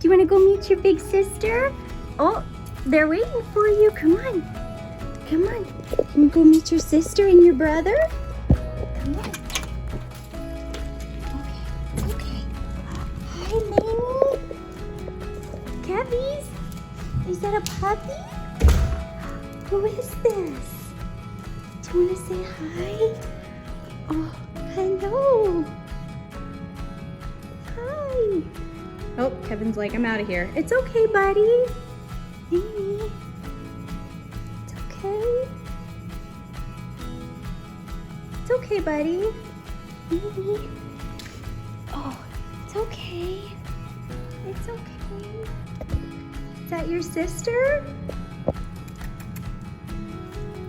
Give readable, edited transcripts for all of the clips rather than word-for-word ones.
you want to go meet your big sister? Oh, they're waiting for you. Come on. Come on. Can you go meet your sister and your brother? Come on. Okay. Hi, Lainey. Kevies? Is that a puppy? Who is this? Do you want to say hi? Oh, hello. Hi. Oh, Kevin's like, I'm out of here. It's okay, buddy. Lainey. It's okay. It's okay, buddy. Lainey. Oh, it's okay. It's okay. Is that your sister?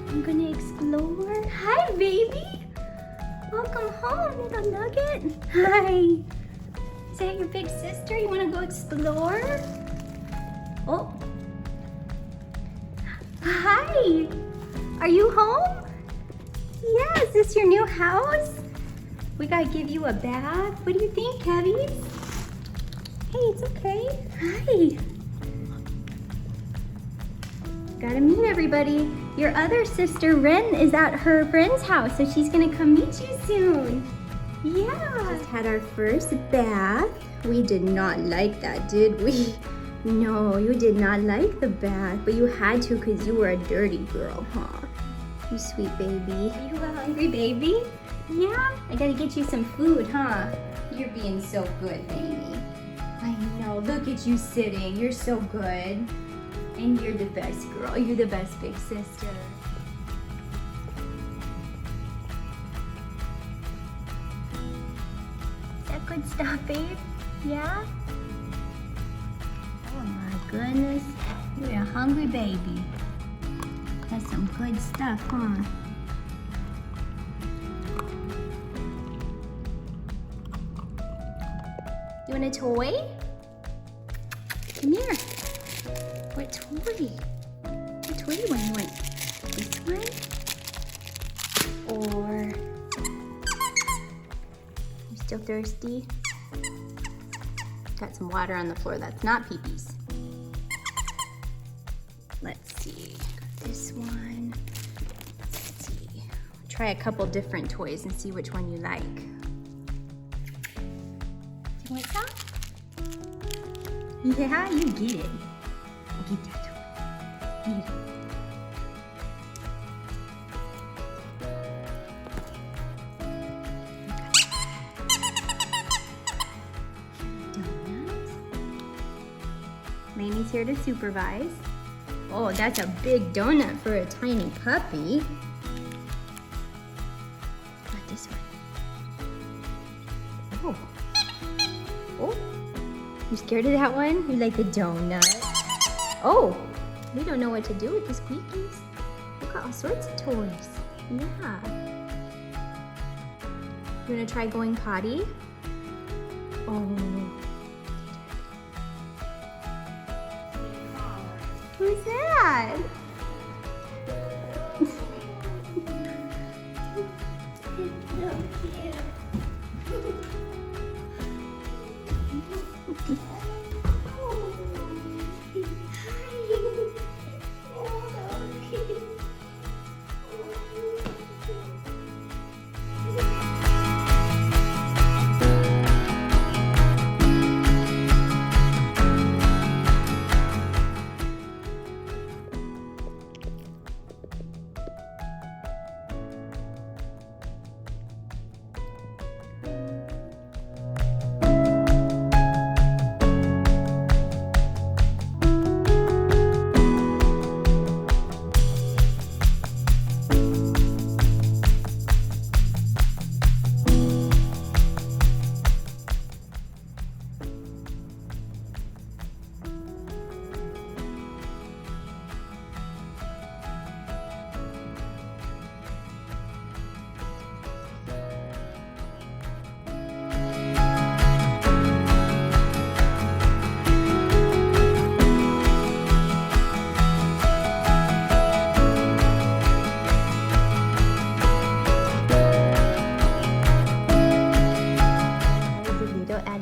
I'm gonna explore. Hi, baby. Welcome home, little nugget. Hi. Is that your big sister? You wanna go explore? Oh. Hi. Are you home? Yeah, is this your new house? We gotta give you a bath. What do you think, Kevies? Hey, it's okay. Hi. Gotta meet everybody. Your other sister, Ren, is at her friend's house, so she's gonna come meet you soon. Yeah. Just had our first bath. We did not like that, did we? No, you did not like the bath, but you had to because you were a dirty girl, huh? You sweet baby. Are you a hungry baby? Yeah? I gotta get you some food, huh? You're being so good, baby. I know, look at you sitting. You're so good. And you're the best girl. You're the best big sister. Is that good stuff, babe? Yeah? Oh my goodness. You're a hungry baby. That's some good stuff, huh? You want a toy? Come here. What toy? What toy do you want? This one? Or... You still thirsty? Got some water on the floor. That's not pee-pees. Let's see. Got this one. Let's see. Try a couple different toys and see which one you like. Do you want some? Yeah, you get it. Get that toy. Get it. Donuts. Lainey's here to supervise. Oh, that's a big donut for a tiny puppy. Got this one. Oh. Oh. You scared of that one? You like the donut? Oh, we don't know what to do with the squeakies. We've got all sorts of toys. Yeah. You wanna try going potty? Oh. Who's that?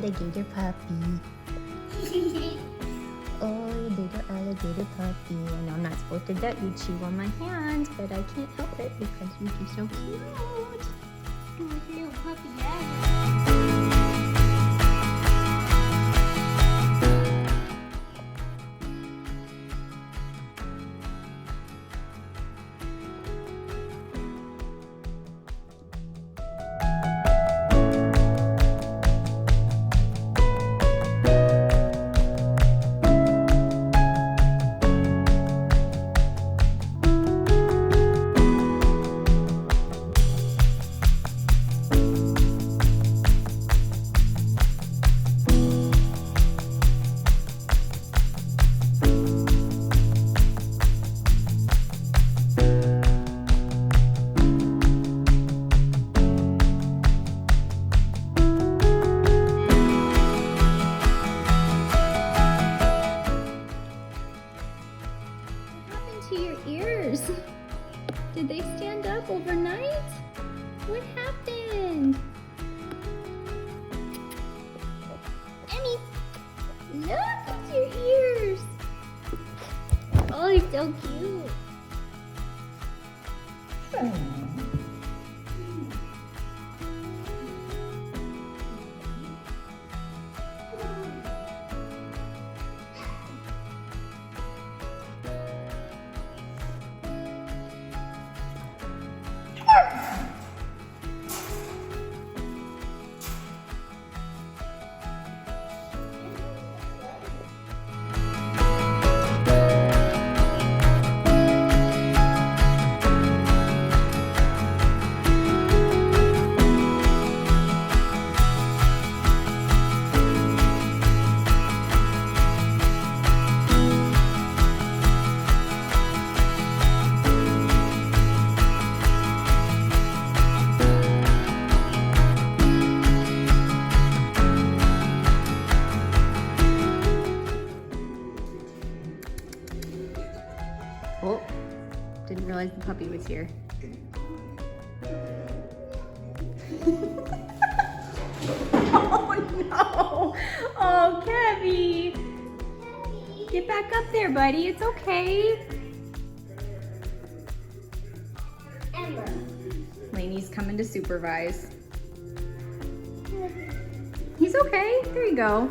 alligator puppy. little alligator puppy. I know I'm not supposed to let you chew on my hands, but I can't help it because you're just so cute. Look at your little puppy, yeah. To your ears. Did they stand up overnight? What happened? Emmy, look at your ears. Oh, you're so cute. Oh, didn't realize the puppy was here. Oh no! Oh, Kevy! Get back up there, buddy. It's okay. Emma. Lainey's coming to supervise. He's okay. There you go.